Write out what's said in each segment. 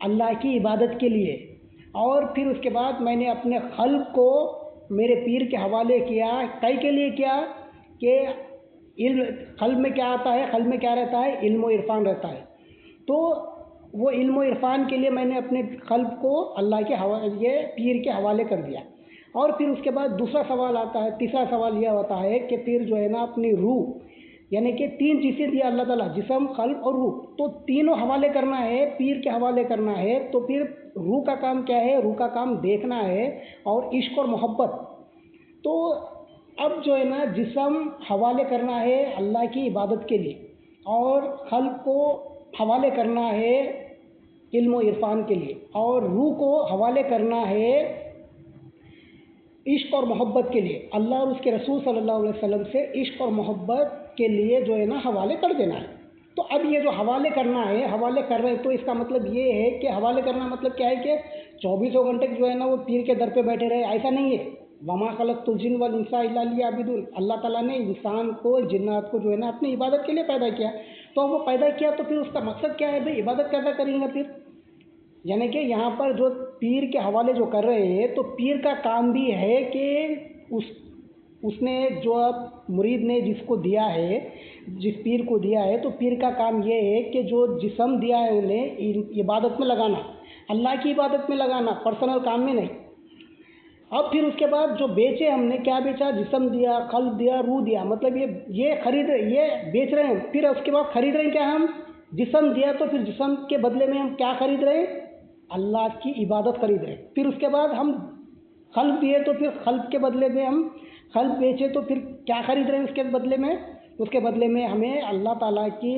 اللہ کی عبادت کے لیے، اور پھر اس کے بعد میں نے اپنے قلب کو میرے پیر کے حوالے کیا، کئی کے لیے کیا کہ علم، قلب میں کیا آتا ہے، قلب میں کیا رہتا ہے، علم و عرفان رہتا ہے، تو وہ علم و عرفان کے لیے میں نے اپنے قلب کو اللہ کے یہ پیر کے حوالے کر دیا۔ اور پھر اس کے بعد دوسرا سوال آتا ہے، تیسرا سوال یہ ہوتا ہے کہ پھر جو ہے نا اپنی روح، یعنی کہ تین چیزیں دیا اللہ تعالیٰ، جسم، قلب اور روح، تو تینوں حوالے کرنا ہے، پیر کے حوالے کرنا ہے۔ تو پھر روح کا کام کیا ہے، روح کا کام دیکھنا ہے اور عشق اور محبت۔ تو اب جو ہے نا جسم حوالے کرنا ہے اللہ کی عبادت کے لیے، اور قلب کو حوالے کرنا ہے علم و عرفان کے لیے، اور روح کو حوالے کرنا ہے عشق اور محبت کے لیے، اللہ اور اس کے رسول صلی اللہ علیہ وسلم سے عشق اور محبت کے لیے جو ہے نا حوالے کر دینا ہے۔ تو اب یہ جو حوالے کرنا ہے، حوالے کر رہے ہیں، تو اس کا مطلب یہ ہے کہ حوالے کرنا مطلب کیا ہے کہ 24 گھنٹے جو ہے نا وہ پیر کے در پہ بیٹھے رہے، ایسا نہیں ہے۔ وما خلقت الجن والانس الا لیعبدون، اللہ تعالیٰ نے انسان کو، جنات کو جو ہے نا اپنی عبادت کے لیے پیدا کیا، تو اب وہ پیدا کیا تو پھر اس کا مقصد کیا ہے بھائی، عبادت کیسا کریں گے پھر، یعنی کہ یہاں پر جو پیر کے حوالے جو کر رہے ہیں، تو پیر کا کام بھی ہے کہ اس نے جو اب مرید نے جس کو دیا ہے، جس پیر کو دیا ہے، تو پیر کا کام یہ ہے کہ جو جسم دیا ہے انہیں عبادت میں لگانا، اللہ کی عبادت میں لگانا، پرسنل کام میں نہیں۔ اب پھر اس کے بعد جو بیچے ہم نے، کیا بیچا، جسم دیا، قلب دیا، روح دیا، مطلب یہ خرید، یہ بیچ رہے ہیں، پھر اس کے بعد خرید رہے ہیں کیا ہم، جسم دیا تو پھر جسم کے بدلے میں ہم کیا خرید رہے ہیں، اللہ کی عبادت خرید رہے ہیں۔ پھر اس کے بعد ہم قلب دیے تو پھر قلب کے بدلے میں ہم، قلب بیچے تو پھر کیا خرید رہے ہیں اس کے بدلے میں، اس کے بدلے میں ہمیں اللہ تعالیٰ کی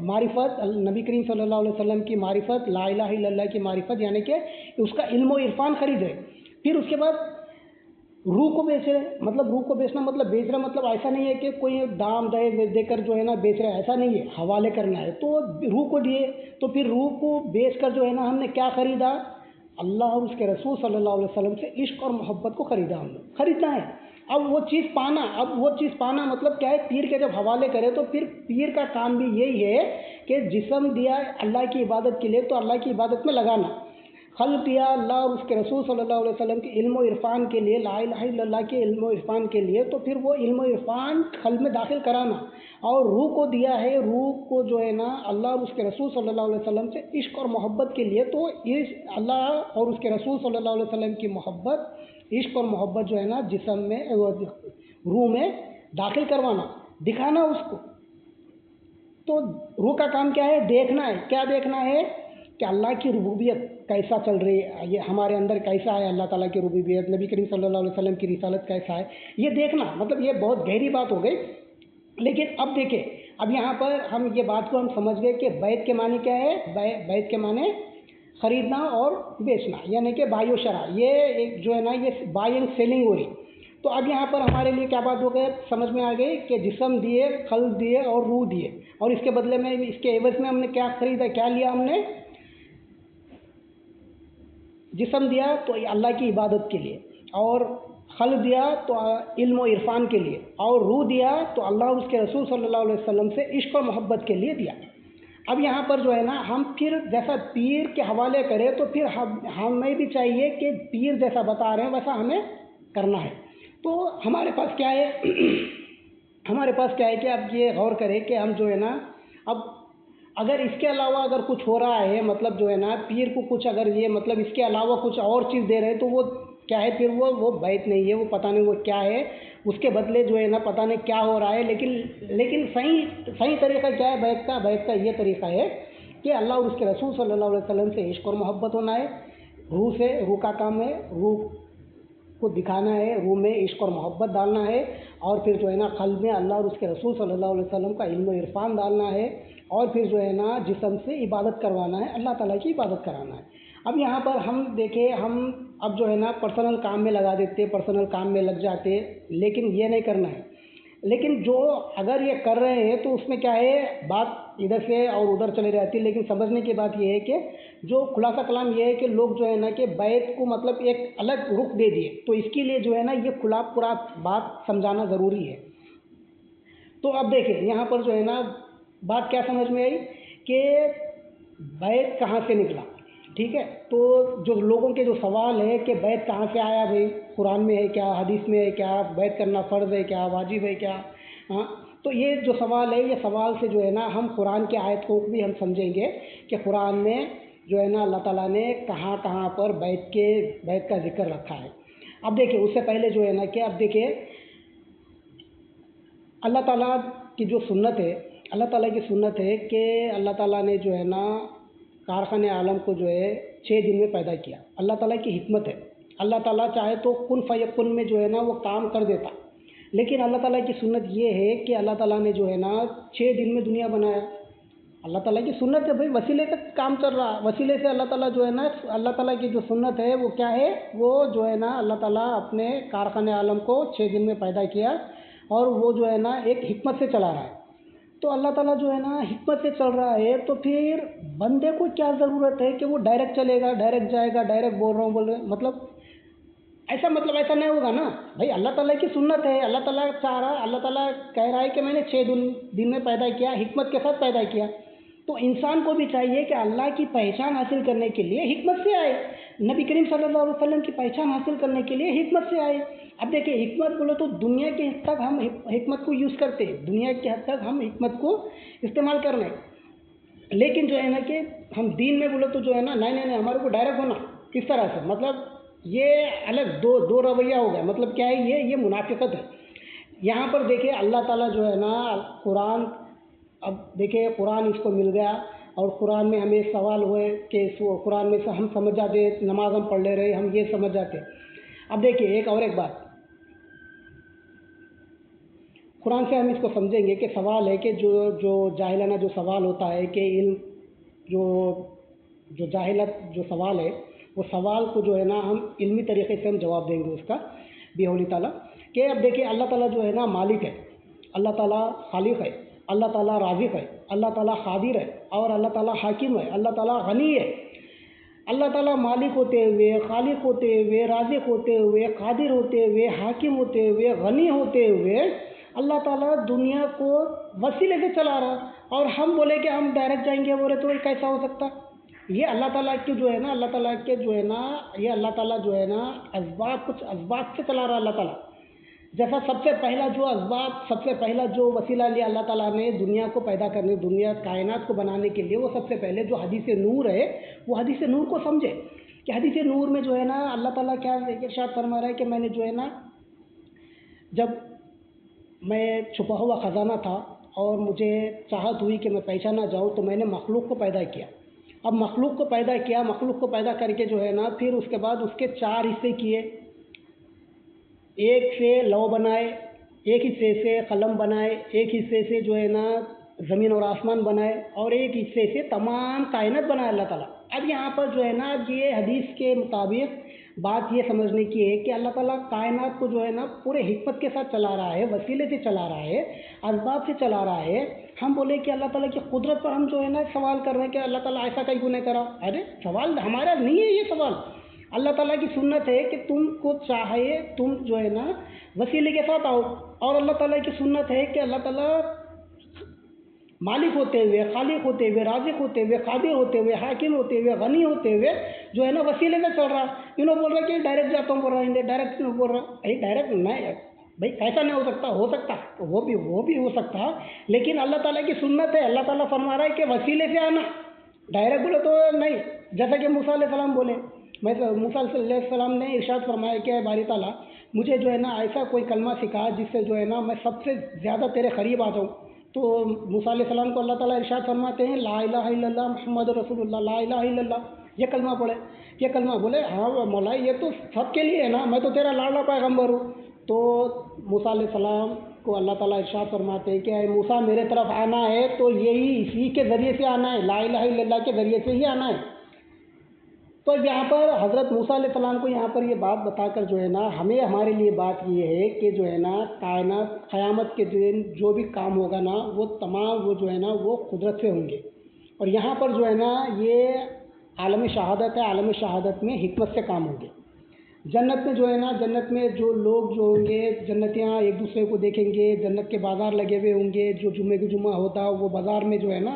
معرفت، نبی کریم صلی اللہ علیہ وسلم کی معرفت، لا الہ الا اللہ کی معرفت، یعنی کہ اس کا علم و عرفان خرید رہے۔ پھر اس کے بعد روح کو بیچ رہے، مطلب روح کو بیچنا مطلب بیچ رہا، مطلب ایسا نہیں ہے کہ کوئی دام دے کر جو ہے نا بیچ رہا ہے، ایسا نہیں ہے، حوالے کرنا ہے۔ تو روح کو دیے تو پھر روح کو بیچ کر جو ہے نا ہم نے کیا خریدا، اللہ اور اس کے رسول صلی اللہ علیہ وسلم سے عشق اور محبت کو خریدا، ہم نے خریدنا ہے۔ اب وہ چیز پانا مطلب کیا ہے، پیر کے جب حوالے کرے تو پھر پیر کا کام بھی یہی ہے کہ جسم دیا اللہ کی عبادت کے لیے تو اللہ کی عبادت میں لگانا، قلب دیا اللہ اور اس کے رسول صلی اللہ علیہ وسلم کے علم و عرفان کے لیے، لا الہ الا اللہ کے علم و عرفان کے لیے، تو پھر وہ علم و عرفان قلب میں داخل کرانا، اور روح کو دیا ہے، روح کو جو ہے نا اللہ اور اس کے رسول صلی اللہ علیہ وسلم سے عشق اور محبت کے لیے، تو اللہ اور اس کے رسول صلی اللہ علیہ وسلم کی محبت، عشق اور محبت جو ہے نا جسم میں، روح میں داخل کروانا، دکھانا اس کو۔ تو روح کا کام کیا ہے، دیکھنا ہے، کیا دیکھنا ہے کہ اللہ کی ربوبیت کیسا چل رہی ہے، یہ ہمارے اندر کیسا ہے اللہ تعالیٰ کی ربوبیت، نبی کریم صلی اللہ علیہ وسلم کی رسالت کیسا ہے، یہ دیکھنا، مطلب یہ بہت گہری بات ہو گئی۔ لیکن اب دیکھیں، اب یہاں پر ہم یہ بات کو ہم سمجھ گئے کہ بیع کے معنی کیا ہے، بیع کے معنی خریدنا اور بیچنا، یعنی کہ بائع و شراء، یہ ایک جو ہے نا یہ بائنگ سیلنگ ہو رہی۔ تو اب یہاں پر ہمارے لیے کیا بات ہو گئی، سمجھ میں آ گئی کہ جسم دیے، قلب دیے اور روح دیے، اور اس کے بدلے میں، اس کے عوض میں ہم نے کیا خریدا، کیا لیا ہم نے، جسم دیا تو اللہ کی عبادت کے لیے، اور قلب دیا تو علم و عرفان کے لیے، اور روح دیا تو اللہ اور اس کے رسول صلی اللہ علیہ وسلم سے عشق و محبت کے لیے دیا۔ اب یہاں پر جو ہے نا ہم پھر جیسا پیر کے حوالے کریں تو پھر ہمیں بھی چاہیے کہ پیر جیسا بتا رہے ہیں ویسا ہمیں کرنا ہے۔ تو ہمارے پاس کیا ہے ہمارے پاس کیا ہے کہ اب یہ غور کریں کہ ہم جو ہے نا، اب اگر اس کے علاوہ اگر کچھ ہو رہا ہے، مطلب جو ہے نا پیر کو کچھ اگر یہ مطلب اس کے علاوہ کچھ اور چیز دے رہے ہیں تو وہ کیا ہے، پھر وہ بیعت نہیں ہے، وہ پتہ نہیں وہ کیا ہے، اس کے بدلے جو ہے نا پتہ نہیں کیا ہو رہا ہے۔ لیکن صحیح طریقہ کیا ہے بیعت کا یہ طریقہ ہے کہ اللہ اور اس کے رسول صلی اللہ علیہ وسلم سے عشق اور محبت ہونا ہے، روح کا کام ہے، روح کو دکھانا ہے، روح میں عشق اور محبت ڈالنا ہے، اور پھر جو ہے نا قلب میں اللہ اور اس کے رسول صلی اللہ علیہ وسلم کا علم و عرفان ڈالنا ہے، اور پھر جو ہے نا جسم سے عبادت کروانا ہے، اللہ تعالیٰ کی عبادت کرانا ہے۔ اب یہاں پر ہم دیکھیں، ہم اب جو ہے نا پرسنل کام میں لگا دیتے، پرسنل کام میں لگ جاتے، لیکن یہ نہیں کرنا ہے۔ لیکن جو اگر یہ کر رہے ہیں تو اس میں کیا ہے، بات ادھر سے اور ادھر چلی جاتی ہے، لیکن سمجھنے کی بات یہ ہے کہ جو خلاصہ کلام یہ ہے کہ لوگ جو ہے نا کہ بیعت کو مطلب ایک الگ رخ دے دیے، تو اس کے لیے جو ہے نا یہ پورا بات سمجھانا ضروری ہے۔ تو اب دیکھیں یہاں پر جو ہے نا بات کیا سمجھ میں آئی کہ بیعت کہاں سے نکلا۔ ٹھیک ہے، تو جو لوگوں کے جو سوال ہے کہ بیت کہاں سے آیا بھائی، قرآن میں ہے کیا، حدیث میں ہے کیا، بیت کرنا فرض ہے کیا، واجب ہے کیا؟ ہاں، تو یہ جو سوال ہے، یہ سوال سے جو ہے نا ہم قرآن کی آیت کو بھی ہم سمجھیں گے کہ قرآن میں جو ہے نا اللہ تعالیٰ نے کہاں کہاں پر بیت کا ذکر رکھا ہے۔ اب دیکھیں اس سے پہلے جو ہے نا کہ اب دیکھیں اللہ تعالیٰ کی جو سنت ہے، اللہ تعالیٰ کی سنت ہے کہ اللہ تعالیٰ نے جو ہے نا کارخانہ عالم کو جو ہے 6 دن میں پیدا کیا۔ اللہ تعالیٰ کی حکمت ہے، اللہ تعالیٰ چاہے تو کن فیکن میں جو ہے نا وہ کام کر دیتا، لیکن اللہ تعالیٰ کی سنت یہ ہے کہ اللہ تعالیٰ نے جو ہے نا 6 دن میں دنیا بنایا۔ اللہ تعالیٰ کی سنت ہے بھائی، وسیلے تک کام چل رہا، وسیلے سے اللہ تعالیٰ جو ہے نا، اللہ تعالیٰ کی جو سنت ہے وہ کیا ہے، وہ جو ہے نا اللہ تعالیٰ اپنے کارخانہ عالم کو 6 دن میں پیدا کیا، اور وہ جو ہے نا ایک حکمت سے چلا رہا ہے۔ تو اللہ تعالیٰ جو ہے نا حکمت سے چل رہا ہے، تو پھر بندے کو کیا ضرورت ہے کہ وہ ڈائریکٹ چلے گا، ڈائریکٹ جائے گا، ڈائریکٹ بول رہا ہوں بول رہے مطلب ایسا نہیں ہوگا نا بھائی۔ اللہ تعالیٰ کی سنت ہے، اللہ تعالیٰ چاہ رہا، اللہ تعالیٰ کہہ رہا ہے کہ میں نے 6 دن میں پیدا کیا، حکمت کے ساتھ پیدا کیا۔ تو انسان کو بھی چاہیے کہ اللہ کی پہچان حاصل کرنے کے لیے حکمت سے آئے، نبی کریم صلی اللہ علیہ وسلم کی پہچان حاصل کرنے کے لیے حکمت سے آئے۔ اب دیکھیں حکمت بولے تو دنیا کے حد تک ہم حکمت کو یوز کرتے ہیں، دنیا کے حد تک ہم حکمت کو استعمال کر رہے ہیں، لیکن جو ہے نا کہ ہم دین میں بولے تو جو ہے نا نہیں ہمارے کو ڈائریکٹ ہونا کس طرح سے، مطلب یہ الگ دو رویہ ہو گیا۔ مطلب کیا ہے، یہ منافقت ہے۔ یہاں پر دیکھیں اللہ تعالیٰ جو ہے نا قرآن، اب دیکھیں قرآن اس کو مل گیا، اور قرآن میں ہمیں سوال ہوئے کہ قرآن میں سے ہم سمجھ جاتے، نماز ہم پڑھ لے رہے، ہم یہ سمجھ جاتے۔ اب دیکھیں ایک بات قرآن سے ہم اس کو سمجھیں گے کہ سوال ہے کہ جو جاہلانہ جو سوال ہوتا ہے کہ علم جو جاہلت جو سوال ہے، وہ سوال کو جو ہے نا ہم علمی طریقے سے ہم جواب دیں گے اس کا بیہولی تعالیٰ کہ اب دیکھیں اللہ تعالیٰ جو ہے نا مالک ہے، اللہ تعالیٰ خالق ہے، اللہ تعالیٰ رازق ہے، اللہ تعالیٰ قادر ہے، اور اللہ تعالیٰ حاکم ہے، اللہ تعالیٰ غنی ہے۔ اللہ تعالیٰ مالک ہوتے ہوئے، خالق ہوتے ہوئے، رازق ہوتے ہوئے، قادر ہوتے ہوئے، حاکم ہوتے ہوئے، غنی ہوتے ہوئے اللہ تعالیٰ دنیا کو وسیلے سے چلا رہا، اور ہم بولے کہ ہم ڈائریکٹ جائیں گے، بولے تو یہ کیسا ہو سکتا؟ یہ اللہ تعالیٰ کی جو ہے نا، اللہ تعالیٰ کے جو ہے نا، یہ اللہ تعالیٰ جو ہے نا کچھ اسباب سے چلا رہا اللہ تعالیٰ۔ جیسا سب سے پہلا جو وسیلہ لیا اللہ تعالیٰ نے دنیا کو پیدا کرنے، دنیا کائنات کو بنانے کے لیے، وہ سب سے پہلے جو حدیث نور ہے، وہ حدیث نور کو سمجھے کہ حدیث نور میں جو ہے نا اللہ تعالیٰ کیا ارشاد فرما رہا ہے کہ میں نے جو ہے نا، جب میں چھپا ہوا خزانہ تھا اور مجھے چاہت ہوئی کہ میں پہچانا جاؤں، تو میں نے مخلوق کو پیدا کیا۔ اب مخلوق کو پیدا کر کے جو ہے نا پھر اس کے بعد اس کے 4 حصے کیے، ایک سے لو بنائے، ایک حصے سے قلم بنائے، ایک حصے سے جو ہے نا زمین اور آسمان بنائے، اور ایک حصے سے تمام کائنات بنائے اللہ تعالیٰ۔ اب یہاں پر جو ہے نا یہ حدیث کے مطابق بات یہ سمجھنے کی ہے کہ اللہ تعالیٰ کائنات کو جو ہے نا پورے حکمت کے ساتھ چلا رہا ہے، وسیلے سے چلا رہا ہے، اسباب سے چلا رہا ہے۔ ہم بولے کہ اللہ تعالیٰ کی قدرت پر ہم جو ہے نا سوال کر رہے ہیں کہ اللہ تعالیٰ ایسا کیوں نہیں کرا؟ ارے سوال ہمارا نہیں ہے، یہ سوال اللہ تعالیٰ کی سنت ہے کہ تم کو چاہے تم جو ہے نا وسیلے کے ساتھ آؤ، اور اللہ تعالیٰ کی سنت ہے کہ اللہ تعالیٰ مالک ہوتے ہوئے، خالق ہوتے ہوئے، رازق ہوتے ہوئے، قادر ہوتے ہوئے، حاکم ہوتے ہوئے، غنی ہوتے ہوئے جو ہے نا وسیلے میں چل رہا۔ انہوں بول رہا کہ ڈائریکٹ جاتا ہوں، بول رہا ڈائریکٹ بول رہا، ڈائریکٹ نہیں بھائی، ایسا نہیں ہو سکتا وہ بھی ہو سکتا، لیکن اللہ تعالیٰ کی سنت ہے، اللہ تعالیٰ فرما رہا ہے کہ وسیلے سے آنا، ڈائریکٹ بولے تو نہیں۔ جیسا کہ موسیٰ علیہ السلام بولے، موسیٰ علیہ السلام نے ارشاد فرمایا کہ باری تعالیٰ مجھے جو ہے نا ایسا کوئی کلمہ سکھا جس سے جو ہے نا میں سب سے زیادہ تیرے قریب آ جاؤں۔ تو موسیٰ علیہ السلام کو اللہ تعالیٰ ارشاد فرماتے ہیں لا الہ الا اللہ محمد رسول اللہ، لا الہ الا اللہ، یہ کلمہ پڑھے، یہ کلمہ بولے ہاں مولا یہ تو سب کے لیے ہے نا، میں تو تیرا لاڈلا پیغمبر ہوں۔ تو موسیٰ علیہ السلام کو اللہ تعالیٰ ارشاد فرماتے ہیں کہ اے موسیٰ میرے طرف آنا ہے تو اسی کے ذریعے سے آنا ہے، لا الہ الا اللہ کے ذریعے سے ہی آنا ہے۔ تو یہاں پر حضرت موسیٰ علیہ السلام کو یہاں پر یہ بات بتا کر جو ہے نا ہمارے لیے بات یہ ہے کہ جو ہے نا کائنات قیامت کے دن جو بھی کام ہوگا نا وہ تمام وہ جو ہے نا وہ قدرت سے ہوں گے، اور یہاں پر جو ہے نا یہ عالم شہادت ہے، عالم شہادت میں حکمت سے کام ہوں گے۔ جنت میں جو ہے نا، جنت میں جو لوگ جو ہوں گے، جنتیاں ایک دوسرے کو دیکھیں گے، جنت کے بازار لگے ہوئے ہوں گے، جو جمعے کو جمعہ ہوتا وہ بازار میں جو ہے نا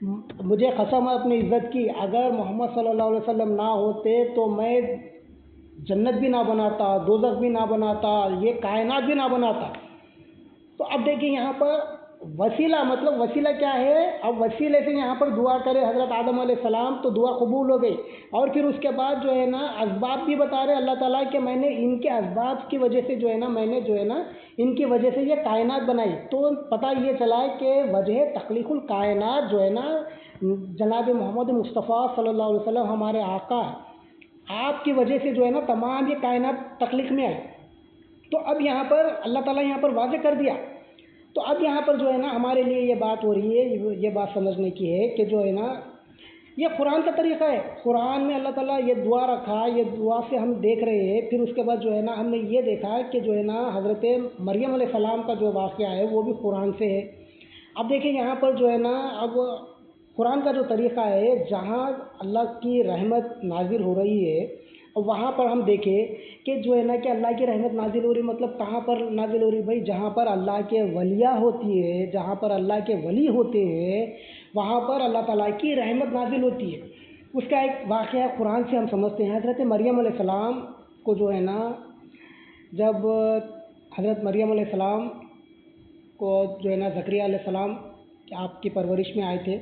مجھے قسم ہے اپنی عزت کی، اگر محمد صلی اللہ علیہ وسلم نہ ہوتے تو میں جنت بھی نہ بناتا، دوزخ بھی نہ بناتا، یہ کائنات بھی نہ بناتا۔ تو اب دیکھیں یہاں پر وسیلہ، مطلب وسیلہ کیا ہے؟ اب وسیلے سے یہاں پر دعا کرے حضرت آدم علیہ السلام تو دعا قبول ہو گئی، اور پھر اس کے بعد جو ہے نا اسباب بھی بتا رہے اللہ تعالیٰ کہ میں نے ان کے اسباب کی وجہ سے جو ہے نا، میں نے جو ہے نا ان کی وجہ سے یہ کائنات بنائی۔ تو پتہ یہ چلا کہ وجہ تخلیق الکائنات جو ہے نا جناب محمد مصطفیٰ صلی اللہ علیہ وسلم ہمارے آقا، آپ کی وجہ سے جو ہے نا تمام یہ کائنات تخلیق میں آئی۔ تو اب یہاں پر اللہ تعالیٰ یہاں پر واضح کر دیا۔ تو اب یہاں پر جو ہے نا ہمارے لیے یہ بات ہو رہی ہے، یہ بات سمجھنے کی ہے کہ جو ہے نا یہ قرآن کا طریقہ ہے۔ قرآن میں اللہ تعالیٰ یہ دعا رکھا، یہ دعا سے ہم دیکھ رہے ہیں۔ پھر اس کے بعد جو ہے نا ہم نے یہ دیکھا کہ جو ہے نا حضرت مریم علیہ السلام کا جو واقعہ ہے وہ بھی قرآن سے ہے۔ اب دیکھیں یہاں پر جو ہے نا اب قرآن کا جو طریقہ ہے، جہاں اللہ کی رحمت نازل ہو رہی ہے وہاں پر ہم دیکھیں کہ جو ہے نا کہ اللہ کی رحمت نازل ہو رہی، مطلب کہاں پر نازل ہو رہی بھائی؟ جہاں پر اللہ کے ولیہ ہوتی ہے، جہاں پر اللہ کے ولی ہوتے ہیں وہاں پر اللہ تعالیٰ کی رحمت نازل ہوتی ہے۔ اس کا ایک واقعہ قرآن سے ہم سمجھتے ہیں۔ حضرت مریم علیہ السلام کو جو ہے نا، جب حضرت مریم علیہ السلام کو جو ہے نا زکریا علیہ السلام آپ کی پرورش میں آئے تھے،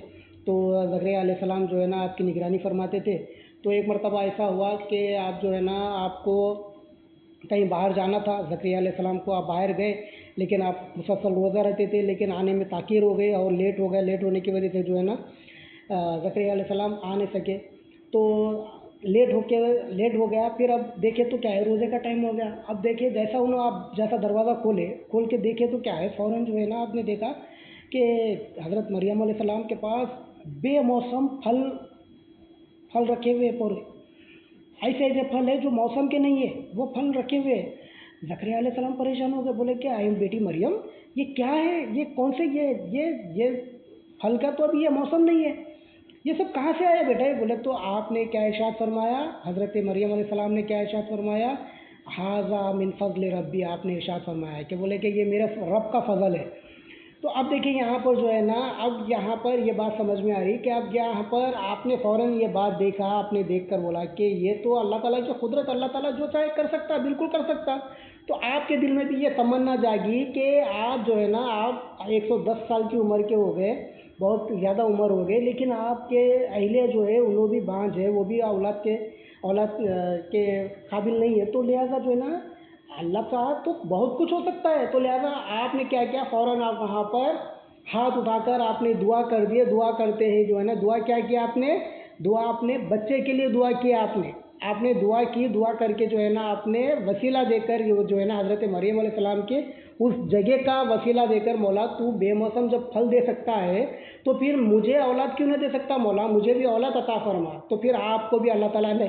تو زکریا علیہ السلام جو ہے نا آپ کی نگرانی فرماتے تھے۔ تو ایک مرتبہ ایسا ہوا کہ آپ جو ہے نا آپ کو کہیں باہر جانا تھا، زکریا علیہ السلام کو آپ باہر گئے، لیکن آپ مسلسل روزہ رہتے تھے، لیکن آنے میں تاخیر ہو گئی اور لیٹ ہو گیا۔ لیٹ ہونے کی وجہ سے جو ہے نا زکریا علیہ السلام آ نہیں سکے، تو لیٹ ہو گیا۔ پھر اب دیکھے تو کیا ہے، روزے کا ٹائم ہو گیا۔ اب دیکھے جیسا انہوں آپ جیسا دروازہ کھول کے دیکھے تو کیا ہے، فوراً جو ہے نا آپ نے دیکھا کہ حضرت مریم علیہ السلام کے پاس بے موسم پھل رکھے ہوئے، پورے ایسے پھل ہے جو موسم کے نہیں ہے، وہ پھل رکھے ہوئے ہیں۔ زکریا علیہ السلام پریشان ہو گئے، بولے کہ آئی بیٹی مریم، یہ کیا ہے؟ یہ کون سے یہ پھل کا تو ابھی یہ موسم نہیں ہے، یہ سب کہاں سے آیا بیٹا؟ بولے تو آپ نے کیا ارشاد فرمایا، حضرت مریم علیہ السلام نے کیا ارشاد فرمایا؟ ھذا من فضل ربی، آپ نے ارشاد فرمایا کہ بولے کہ یہ میرے رب کا فضل ہے۔ تو اب دیکھیں یہاں پر جو ہے نا، اب یہاں پر یہ بات سمجھ میں آ رہی کہ اب یہاں پر آپ نے فوراً یہ بات دیکھا، آپ نے دیکھ کر بولا کہ یہ تو اللہ تعالیٰ کی قدرت، اللہ تعالیٰ جو چاہے کر سکتا، بالکل کر سکتا۔ تو آپ کے دل میں بھی یہ تمنا جاگی کہ آپ جو ہے نا، آپ 110 سال کی عمر کے ہو گئے، بہت زیادہ عمر ہو گئے، لیکن آپ کے اہلیہ جو ہے انہوں بھی بانجھ ہے، وہ بھی اولاد کے قابل نہیں ہے، تو لہٰذا جو ہے نا اللہ کا تو بہت کچھ ہو سکتا ہے۔ تو لہٰذا آپ نے کیا کیا، فوراً آپ وہاں پر ہاتھ اٹھا کر آپ نے دعا کر دیے۔ دعا کرتے ہیں جو ہے نا، دعا کیا کیا آپ نے؟ دعا اپنے بچے کے لیے دعا کیا آپ نے دعا کی، دعا کر کے جو ہے نا آپ نے وسیلہ دے کر جو ہے نا حضرت مریم علیہ السلام کے اس جگہ کا وسیلہ دے کر، مولا تو بے موسم جب پھل دے سکتا ہے تو پھر مجھے اولاد کیوں نہ دے سکتا؟ مولا مجھے بھی اولاد عطا فرما۔ تو پھر آپ کو بھی اللہ تعالیٰ نے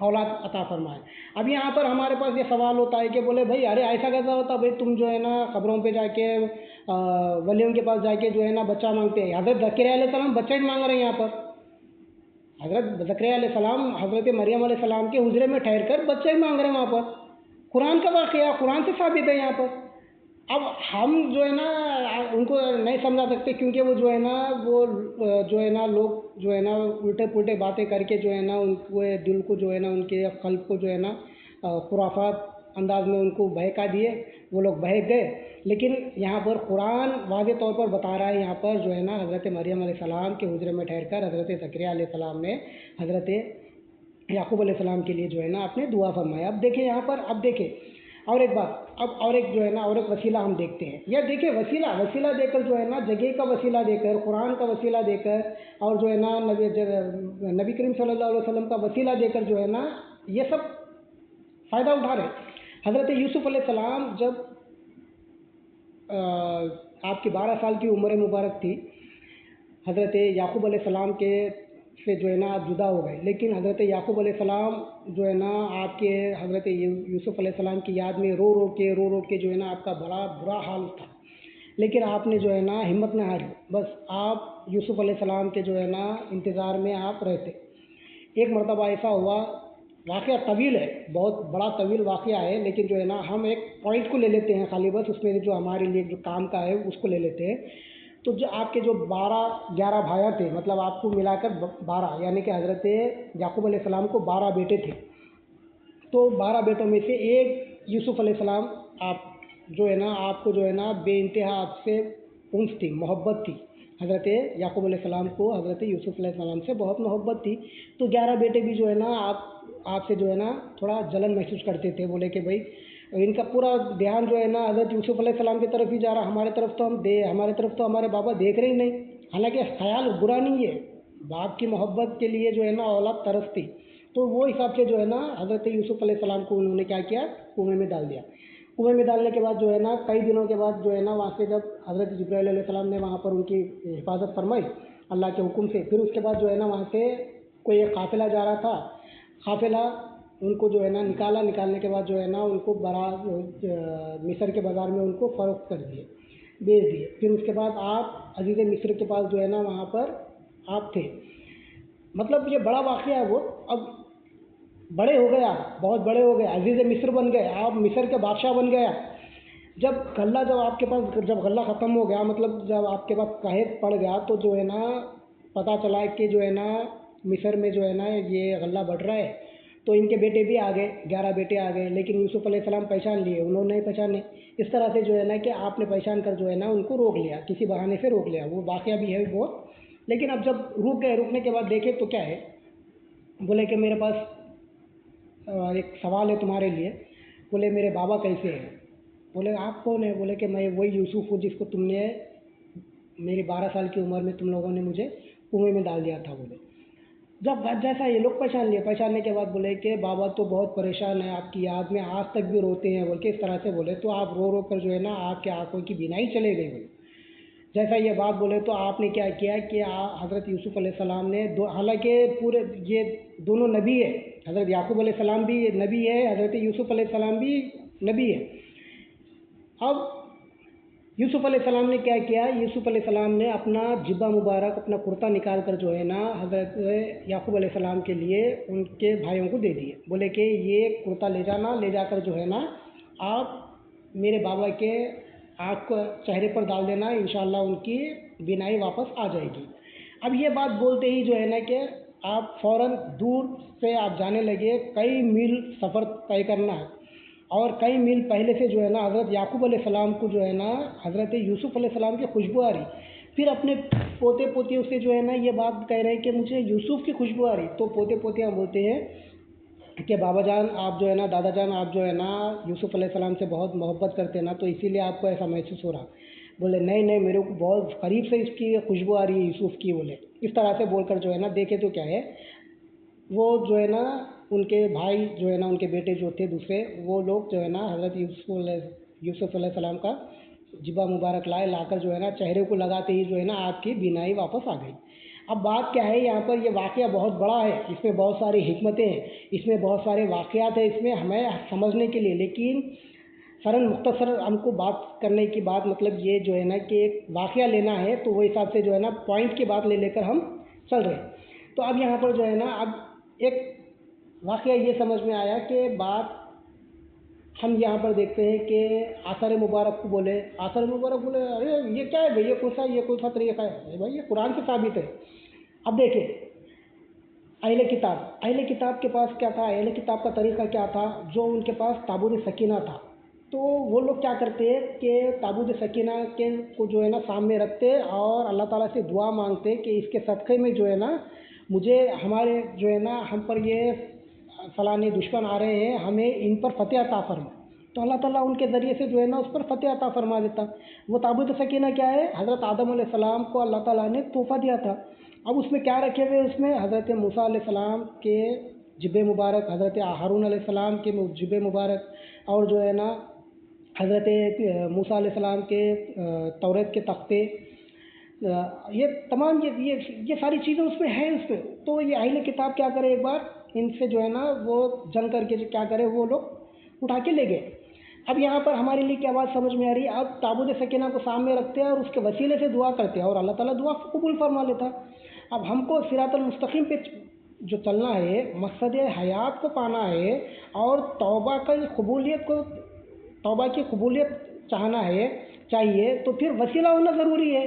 اولاد عطا فرمائے۔ اب یہاں پر ہمارے پاس یہ سوال ہوتا ہے کہ بولے بھائی ارے ایسا کیسا ہوتا بھائی، تم جو ہے نا قبروں پہ جا کے ولیوں کے پاس جا کے جو ہے نا بچہ مانگتے ہیں۔ حضرت زکریا علیہ السلام بچہ ہی مانگ رہے ہیں یہاں پر۔ حضرت زکریا علیہ السلام حضرت مریم علیہ السلام کے حجرے میں ٹھہر کر بچہ ہی مانگ رہے ہیں وہاں پر۔ قرآن کا واقعہ، قرآن سے ثابت ہے یہاں پر۔ اب ہم جو ہے نا ان کو نہیں سمجھا سکتے، کیونکہ وہ جو ہے نا جو ہے نا لوگ جو ہے نا الٹے پلٹے باتیں کر کے جو ہے نا ان کے دل کو جو ہے نا، ان کے قلب کو جو ہے نا خرافات انداز میں ان کو بہکا دیے، وہ لوگ بہک گئے۔ لیکن یہاں پر قرآن واضح طور پر بتا رہا ہے، یہاں پر جو ہے نا حضرت مریم علیہ السلام کے حجرے میں ٹھہر کر حضرت زکریا علیہ السلام نے حضرت یعقوب علیہ السلام کے لیے جو ہے نا آپ نے دعا فرمایا۔ اب دیکھیں یہاں پر، اب دیکھیں اور ایک بات، اب اور ایک جو ہے نا اور ایک وسیلہ ہم دیکھتے ہیں۔ یا دیکھیں وسیلہ دے کر جو ہے نا، جگہ کا وسیلہ دے کر، قرآن کا وسیلہ دے کر، اور جو ہے نا نبی کریم صلی اللہ علیہ وسلم کا وسیلہ دے کر جو ہے نا یہ سب فائدہ اٹھا رہے ہیں۔ حضرت یوسف علیہ السلام جب آپ کی 12 سال کی عمر مبارک تھی، حضرت یعقوب علیہ السلام کے سے جو ہے نا آپ جدا ہو گئے، لیکن حضرت یعقوب علیہ السلام جو ہے نا آپ کے حضرت یوسف علیہ السلام کی یاد میں رو رو کے جو ہے نا آپ کا بڑا برا حال تھا، لیکن آپ نے جو ہے نا ہمت نہ ہاری، بس آپ یوسف علیہ السلام کے جو ہے نا انتظار میں آپ رہتے۔ ایک مرتبہ ایسا ہوا، واقعہ طویل ہے، بہت بڑا طویل واقعہ ہے، لیکن جو ہے نا ہم ایک پوائنٹ کو لے لیتے ہیں خالی، بس اس میں جو ہمارے لیے جو کام کا ہے اس کو لے لیتے ہیں۔ تو جو آپ کے جو 11 بھائی تھے، مطلب آپ کو ملا کر 12، یعنی کہ حضرت یعقوب علیہ السلام کو 12 بیٹے تھے، تو 12 بیٹوں میں سے ایک یوسف علیہ السلام، آپ جو ہے نا آپ کو جو ہے نا بے انتہا آپ سے انس تھی، محبت تھی، حضرت یعقوب علیہ السلام کو حضرت یوسف علیہ السلام سے بہت محبت تھی، تو 11 بیٹے بھی جو ہے نا آپ سے جو ہے نا تھوڑا جلن محسوس کرتے تھے، بولے کہ بھائی ان کا پورا دھیان جو ہے نا حضرت یوسف علیہ السلام کی طرف ہی جا رہا، ہمارے طرف تو ہمارے بابا دیکھ رہے ہی نہیں، حالانکہ خیال برا نہیں ہے، باپ کی محبت کے لیے جو ہے نا اولاد ترستی، تو وہ حساب سے جو ہے نا حضرت یوسف علیہ السلام کو انہوں نے کیا کیا، کنویں میں ڈال دیا۔ کنویں میں ڈالنے کے بعد جو ہے نا کئی دنوں کے بعد جو ہے نا وہاں سے جب حضرت جبرائیل علیہ السلام نے وہاں پر ان کی حفاظت فرمائی اللہ کے حکم سے، پھر اس کے بعد جو ہے نا وہاں سے کوئی ایک قافلہ جا رہا تھا، قافلہ ان کو جو ہے نا نکالنے کے بعد جو ہے نا ان کو مصر کے بازار میں ان کو فروخت کر دیے، بیچ دیے، پھر اس کے بعد آپ عزیز مصر کے پاس جو ہے نا وہاں پر آپ تھے، مطلب یہ بڑا واقعہ ہے وہ، اب بڑے ہو گئے، آپ بہت بڑے ہو گئے، عزیز مصر بن گئے، آپ مصر کے بادشاہ بن گیا، جب آپ کے پاس جب غلہ ختم ہو گیا، مطلب جب آپ کے پاس قحط پڑ گیا، تو جو ہے نا پتہ چلا کہ جو ہے نا مصر میں جو ہے نا یہ غلہ بڑھ رہا ہے، تو ان کے بیٹے بھی آ گئے، 11 بیٹے آ گئے، لیکن یوسف علیہ السلام پہچان لیے، انہوں نے نہیں پہچانے، اس طرح سے جو ہے نا کہ آپ نے پہچان کر جو ہے نا ان کو روک لیا، کسی بہانے سے روک لیا، وہ واقعہ بھی ہے بہت، لیکن اب جب رک گئے، رکنے کے بعد دیکھے تو کیا ہے، بولے کہ میرے پاس ایک سوال ہے تمہارے لیے، بولے میرے بابا کیسے ہیں، بولے آپ کون ہیں، بولے کہ میں وہی یوسف ہوں جس کو تم نے میری 12 سال کی عمر میں تم لوگوں نے مجھے کنویں میں ڈال دیا تھا، بولے جب جیسا یہ لوگ پہچان لیے، پہچاننے کے بعد بولے کہ بابا تو بہت پریشان ہے آپ کی یاد میں، آج تک بھی روتے ہیں، بول کے اس طرح سے بولے، تو آپ رو رو کر جو ہے نا آپ کے آنکھوں کی بینائی چلے گئی، بولے جیسا یہ بات بولے تو آپ نے کیا کیا کہ حضرت یوسف علیہ السلام نے حالانکہ پورے یہ دونوں نبی ہے، حضرت یعقوب علیہ السلام بھی نبی ہے، حضرت یوسف علیہ السلام بھی نبی ہے، اب یوسف علیہ السلام نے کیا کیا، یوسف علیہ السلام نے اپنا جبہ مبارک، اپنا کرتا نکال کر جو ہے نا حضرت یعقوب علیہ السلام کے لیے ان کے بھائیوں کو دے دیے، بولے کہ یہ کرتا لے جانا، لے جا کر جو ہے نا آپ میرے بابا کے آنکھ کو چہرے پر ڈال دینا، انشاءاللہ ان کی بینائی واپس آ جائے گی۔ اب یہ بات بولتے ہی جو ہے نا کہ آپ فوراً دور سے آپ جانے لگے، کئی میل سفر طے کرنا ہے، اور کئی میل پہلے سے جو ہے نا حضرت یعقوب علیہ السلام کو جو ہے نا حضرت یوسف علیہ السلام کی خوشبو آ رہی، پھر اپنے پوتے پوتیوں سے جو ہے نا یہ بات کہہ رہے ہیں کہ مجھے یوسف کی خوشبو آ رہی، تو پوتے پوتیاں بولتے ہیں کہ بابا جان آپ جو ہے نا، دادا جان آپ جو ہے نا یوسف علیہ السلام سے بہت محبت کرتے ہیں نا، تو اسی لیے آپ کو ایسا محسوس ہو رہا، بولے نہیں نہیں میرے کو بہت قریب سے اس کی خوشبو آ رہی ہے یوسف کی، بولے اس طرح سے بول کر جو ہے نا دیکھے تو کیا ہے، وہ جو ہے نا ان کے بھائی جو ہے نا ان کے بیٹے جو تھے دوسرے، وہ لوگ جو ہے نا حضرت یوسف علیہ السلام کا جبہ مبارک لا کر جو ہے نا چہرے کو لگاتے ہی جو ہے نا آپ کی بینائی واپس آ گئی۔ اب بات کیا ہے، یہاں پر یہ واقعہ بہت بڑا ہے، اس میں بہت ساری حکمتیں ہیں، اس میں بہت سارے واقعات ہیں، اس میں ہمیں سمجھنے کے لیے، لیکن فوراً مختصر ہم کو بات کرنے کی بات مطلب یہ جو ہے نا کہ ایک واقعہ لینا ہے، تو وہ حساب سے جو ہے نا پوائنٹ کی بات لے کر ہم چل رہے ہیں، تو اب یہاں پر جو ہے نا اب ایک واقعہ یہ سمجھ میں آیا کہ بات ہم یہاں پر دیکھتے ہیں کہ آثار مبارک کو بولے، آثار مبارک بولے ارے یہ کیا ہے بھائی، یہ کون سا طریقہ ہے بھائی، یہ قرآن سے ثابت ہے۔ اب دیکھیں اہل کتاب کے پاس کیا تھا، اہل کتاب کا طریقہ کیا تھا، جو ان کے پاس تابوت سکینہ تھا، تو وہ لوگ کیا کرتے کہ تابوت سکینہ کے کو جو ہے نا سامنے رکھتے اور اللہ تعالیٰ سے دعا مانگتے کہ اس کے صدقے میں جو ہے نا مجھے ہمارے جو ہے نا ہم پر یہ فلاں دشمن آ رہے ہیں، ہمیں ان پر فتح عطا فرما، تو اللہ تعالیٰ ان کے ذریعے سے جو ہے نا اس پر فتح عطا فرما دیتا۔ وہ تابوت سکینہ کیا ہے، حضرت آدم علیہ السلام کو اللہ تعالیٰ نے تحفہ دیا تھا، اب اس میں کیا رکھے ہوئے، اس میں حضرت موسیٰ علیہ السلام کے جبہ مبارک، حضرت ہارون علیہ السلام کے جبہ مبارک، اور جو ہے نا حضرت موسیٰ علیہ السلام کے توریت کے تختے، یہ تمام یہ ساری چیزیں اس میں ہیں، اس میں تو یہ اہل کتاب کیا کرے، ایک بار ان سے جو ہے نا وہ جنگ کر کے کیا کرے، وہ لوگ اٹھا کے لے گئے۔ اب یہاں پر ہمارے لیے کیا بات سمجھ میں آ رہی ہے، اب تابوت سکینہ کو سامنے رکھتے ہیں اور اس کے وسیلے سے دعا کرتے ہیں اور اللہ تعالیٰ دعا کو قبول فرما لیتا۔ اب ہم کو صراط المستقیم پہ جو چلنا ہے، مقصد حیات کو پانا ہے، اور توبہ کی قبولیت چاہنا ہے چاہیے، تو پھر وسیلہ ہونا ضروری ہے۔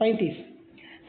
35।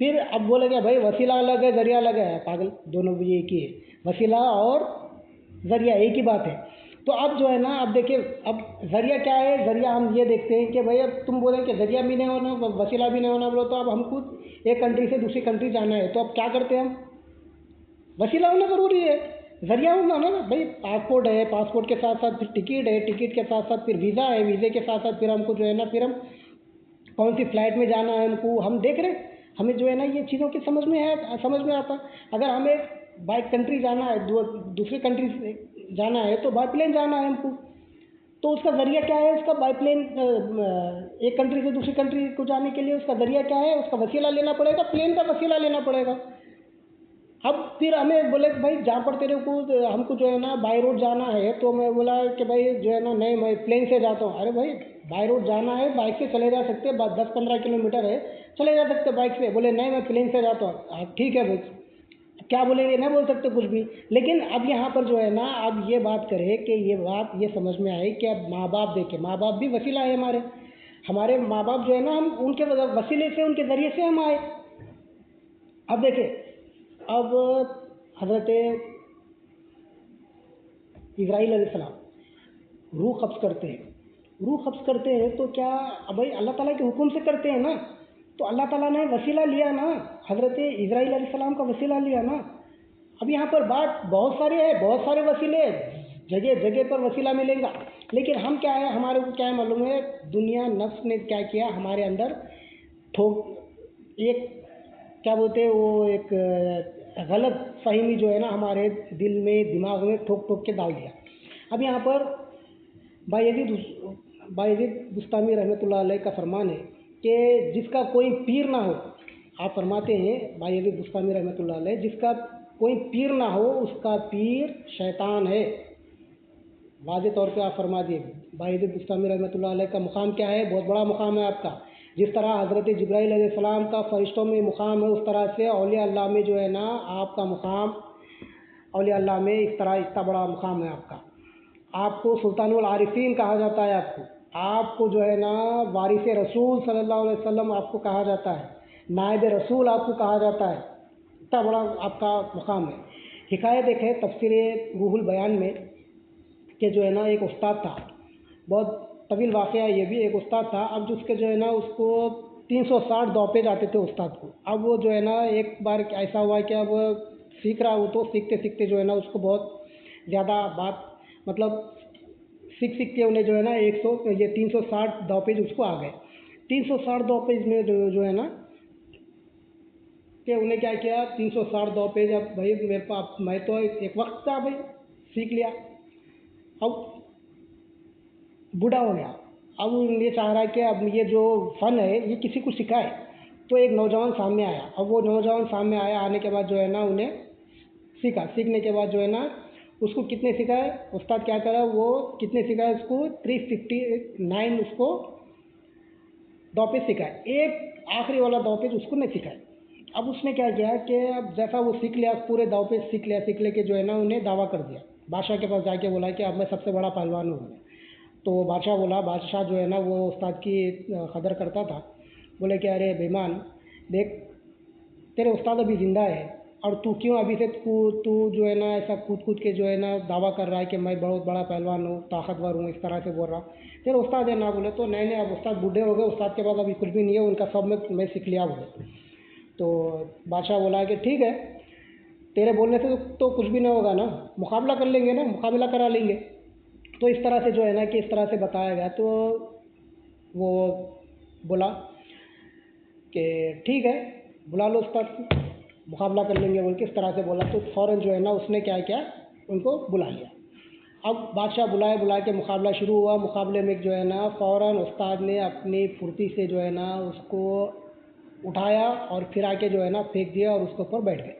پھر اب بولے کہ بھائی وسیلہ الگ ہے ذریعہ الگ ہے، پاگل، دونوں بھی ایک ہی ہے، وسیلہ اور ذریعہ ایک ہی بات ہے۔ تو اب جو ہے نا، اب دیکھیں، اب ذریعہ کیا ہے؟ ذریعہ ہم یہ دیکھتے ہیں کہ بھائی اب تم بولیں کہ ذریعہ بھی نہیں ہونا، وسیلہ بھی نہیں ہونا، بولو تو اب ہم کو ایک کنٹری سے دوسری کنٹری جانا ہے، تو اب کیا کرتے ہیں ہم؟ وسیلہ ہونا ضروری ہے، ذریعہ ہونا نا بھائی، پاسپورٹ ہے، پاسپورٹ کے ساتھ ساتھ پھر ٹکٹ ہے، ٹکٹ کے ساتھ ساتھ پھر ویزا ہے، ویزے کے ساتھ ساتھ پھر ہم کو جو ہے نا، پھر ہم کون سی فلائٹ میں جانا ہے، ہم کو ہم دیکھ رہے ہیں، ہمیں جو ہے نا یہ چیزوں کی سمجھ میں آتا۔ اگر ہمیں بائی کنٹری جانا ہے، دوسری کنٹری سے جانا ہے تو بائی پلین جانا ہے ہم کو، تو اس کا ذریعہ کیا ہے؟ اس کا بائی پلین، ایک کنٹری سے دوسری کنٹری کو جانے کے لیے اس کا ذریعہ کیا ہے؟ اس کا وسیلہ لینا پڑے گا، پلین کا وسیلہ لینا پڑے گا۔ اب پھر ہمیں بولے کہ بھائی جہاں پر تیرے کو ہم کو جو ہے نا بائی روڈ جانا ہے، تو میں بولا کہ بھائی جو ہے نا نہیں، میں پلین سے جاتا ہوں۔ ارے بھائی بائی روڈ جانا ہے، بائک سے چلے جا سکتے، 10-15 کلومیٹر ہے، چلے جا سکتے بائک سے۔ بولے نہیں، میں پلین سے جاتا ہوں۔ ٹھیک ہے بھائی، کیا بولیں گے؟ نہیں بول سکتے کچھ بھی۔ لیکن اب یہاں پر جو ہے نا، اب یہ بات کرے کہ یہ بات یہ سمجھ میں آئی کہ اب ماں باپ دیکھیں، ماں باپ بھی وسیلہ ہے ہمارے، ہمارے ماں باپ جو ہے نا، ہم ان کے وسیلے سے، ان کے ذریعے سے ہم آئے۔ اب دیکھیں، اب حضرت اسرائیل علیہ السلام روح قبض کرتے ہیں، روح قبض کرتے ہیں تو کیا بھائی اللہ تعالیٰ کے حکم سے کرتے ہیں نا، تو اللہ تعالیٰ نے وسیلہ لیا نا، حضرت اسرائیل علیہ السلام کا وسیلہ لیا نا۔ اب یہاں پر بات بہت سارے ہے، بہت سارے وسیلے، جگہ جگہ پر وسیلہ ملے گا، لیکن ہم کیا ہے، ہمارے کو کیا ہے معلوم ہے، دنیا نفس نے کیا کیا ہمارے اندر ٹھوک، ایک کیا بولتے ہیں وہ، ایک غلط فہمی جو ہے نا ہمارے دل میں، دماغ میں ٹھوک ٹھوک کے ڈال دیا۔ اب یہاں پر بایزید بستامی رحمۃ اللہ علیہ کا فرمان ہے کہ جس کا کوئی پیر نہ ہو، آپ فرماتے ہیں بایزید بستامی رحمۃ اللہ علیہ، جس کا کوئی پیر نہ ہو اس کا پیر شیطان ہے۔ واضح طور پہ آپ فرما دیے، بایزید بستامی رحمۃ اللہ علیہ کا مقام کیا ہے؟ بہت بڑا مقام ہے آپ کا۔ جس طرح حضرت جبرائیل علیہ السلام کا فرشتوں میں مقام ہے، اس طرح سے اولیاء اللہ میں جو ہے نا آپ کا مقام، اولیاء اللہ میں اس طرح اتنا بڑا مقام ہے آپ کا۔ آپ کو سلطان العارفین کہا جاتا ہے، آپ کو جو ہے نا وارث رسول صلی اللہ علیہ وسلم آپ کو کہا جاتا ہے، نائب رسول آپ کو کہا جاتا ہے، اتنا بڑا آپ کا مقام ہے۔ حکایت ایک ہے تفسیر روح البیان میں کہ جو ہے نا ایک استاد تھا، بہت طویل واقعہ یہ بھی، ایک استاد تھا، اب جس کے جو ہے نا اس کو 360 دوپیج آتے تھے استاد کو۔ اب وہ جو ہے نا ایک بار ایسا ہوا کہ اب سیکھ رہا، وہ تو سیکھتے سیکھتے جو ہے نا اس کو بہت زیادہ بات، مطلب سیکھ کے انہیں جو ہے نا 360 دوپیج اس کو آ گئے۔ 360 دوپیج میں جو ہے نا کہ انہیں کیا کیا، 360 دوپیج، اب بھائی میرے پاس، میں تو ایک وقت تھا بھائی سیکھ لیا، اب بوڑھا ہو گیا، اب یہ چاہ رہا ہے کہ اب یہ جو فن ہے یہ کسی کو سکھائے۔ تو ایک نوجوان سامنے آیا، اب وہ نوجوان سامنے آیا، آنے کے بعد جو ہے نا انہیں سیکھنے کے بعد جو ہے نا اس کو کتنے سکھائے، استاد کیا کرا، وہ کتنے سکھائے اس کو 359 اس کو دوپیج سکھائے، ایک آخری والا دوپیج اس کو نہیں سکھائے۔ اب اس نے کیا کیا کہ اب جیسا وہ سیکھ لیا، پورے دوپیج سیکھ لے کے جو ہے نا انہیں دعویٰ کر دیا، بادشاہ کے پاس جا کے بولا کہ اب میں سب سے بڑا پہلوان ہوں۔ تو بادشاہ بولا، بادشاہ جو ہے نا وہ استاد کی قدر کرتا تھا، بولے کہ ارے بےمان، دیکھ تیرے استاد ابھی زندہ ہے، اور تو کیوں ابھی سے تو جو ہے نا ایسا کود کے جو ہے نا دعویٰ کر رہا ہے کہ میں بہت بڑا پہلوان ہوں، طاقتور ہوں، اس طرح سے بول رہا، تیرے استاد ہے نا؟ بولے تو نہیں، اب استاد بوڑھے ہو گئے، استاد کے پاس ابھی کچھ بھی نہیں ہے، ان کا سب میں سیکھ لیا بولے۔ تو بادشاہ بولا کہ ٹھیک ہے، تیرے بولنے سے تو کچھ بھی نہیں ہوگا نا، مقابلہ کر لیں گے نا، مقابلہ کرا لیں گے۔ تو اس طرح سے جو ہے نا کہ اس طرح سے بتایا گیا، تو وہ بولا کہ ٹھیک ہے بلا لو استاد کو، مقابلہ کر لیں گے بول کے اس طرح سے بولا۔ تو فوراً جو ہے نا اس نے کیا ان کو بلا لیا۔ اب بادشاہ بلا کے مقابلہ شروع ہوا۔ مقابلے میں جو ہے نا فوراً استاد نے اپنی پھرتی سے جو ہے نا اس کو اٹھایا اور پھر آ کے جو ہے نا پھینک دیا اور اس کے اوپر بیٹھ گئے۔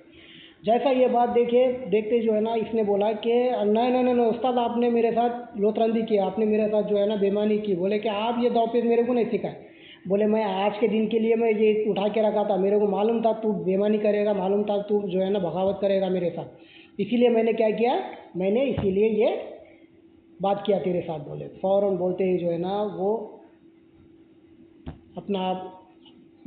جیسا یہ بات دیکھتے جو ہے نا اس نے بولا کہ نہیں استاد، آپ نے میرے ساتھ لوترندی کی، آپ نے میرے ساتھ جو ہے نا بےمانی کی۔ بولے کہ آپ یہ دوپیج میرے کو نہیں سکھائے۔ بولے میں آج کے دن کے لیے میں یہ اٹھا کے رکھا تھا، میرے کو معلوم تھا تو بےمانی کرے گا، معلوم تھا تو جو ہے نا بغاوت کرے گا میرے ساتھ، اسی لیے میں نے کیا کیا، میں نے اسی لیے یہ بات کیا تیرے ساتھ۔ بولے فوراً بولتے ہی جو ہے نا وہ اپنا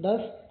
10।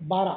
12।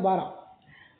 12।